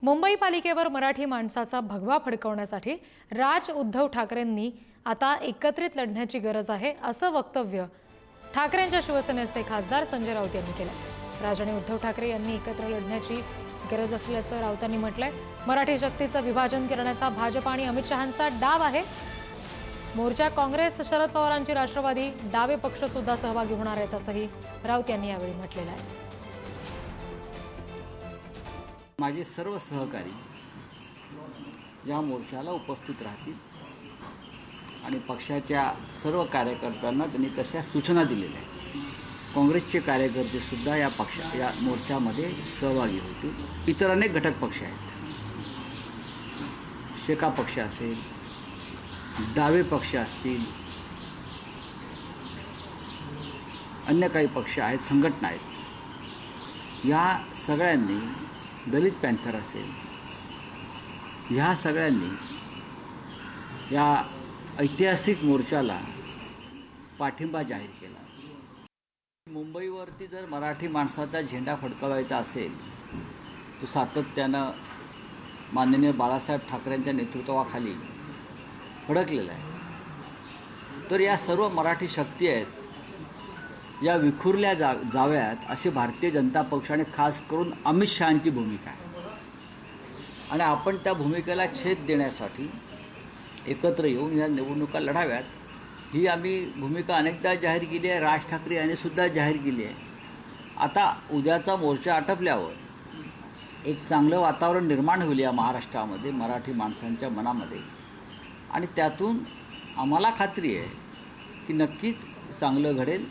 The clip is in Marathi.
मुंबई पालिकेवर मराठी माणसाचा भगवा फडकवण्यासाठी राज उद्धव ठाकरेंनी आता एकत्रित लढण्याची गरज आहे असं वक्तव्य ठाकरेंच्या शिवसेनेचे खासदार संजय राऊत यांनी केलं। राज आणि उद्धव ठाकरे यांनी एकत्र लढण्याची गरज असल्याचं राऊतांनी म्हटलंय। मराठी शक्तीचं विभाजन करण्याचा भाजप आणि अमित शहांचा डाव आहे। मोर्चा काँग्रेस, शरद पवारांची राष्ट्रवादी, डावे पक्ष सुद्धा सहभागी होणार आहेत असंही राऊत यांनी यावेळी म्हटलेलं आहे। माझे सर्व सहकारी या मोर्चाला उपस्थित राहतील आणि पक्षाच्या सर्व कार्यकर्त्यांना त्यांनी तशा सूचना दिलेल्या आहेत। काँग्रेसचे कार्यकर्ते सुद्धा या मोर्चामध्ये सहभागी होतील। इतर अनेक घटक पक्ष आहेत, शेका पक्ष असेल, डावे पक्ष असतील, अन्य काही पक्ष आहेत, संघटना आहेत। या सगळ्यांनी, दलित पॅंथर असेल, ह्या सगळ्यांनी या ऐतिहासिक मोर्चाला पाठिंबा जाहीर केला। मुंबईवरती जर मराठी माणसाचा झेंडा फडकवायचा असेल तो सातत्यानं माननीय बाळासाहेब ठाकरेंच्या नेतृत्वाखाली फडकलेला आहे, तर या सर्व मराठी शक्ती आहेत या विखुरल्या जाव्यात अशी भारतीय जनता पक्ष आणि खास करून अमित शहांची भूमिका आहे। आणि आपण त्या भूमिकेला छेद देण्यासाठी एकत्र येऊन या निवडणुका लढाव्यात ही आम्ही भूमिका अनेकदा जाहीर केली आहे। राज ठाकरे यांनी सुद्धा जाहीर केली आहे। आता उद्याचा मोर्चा आटपल्यावर एक चांगलं वातावरण निर्माण होईल या महाराष्ट्रामध्ये, मराठी माणसांच्या मनामध्ये, आणि त्यातून आम्हाला खात्री आहे की नक्कीच चांगलं घडेल।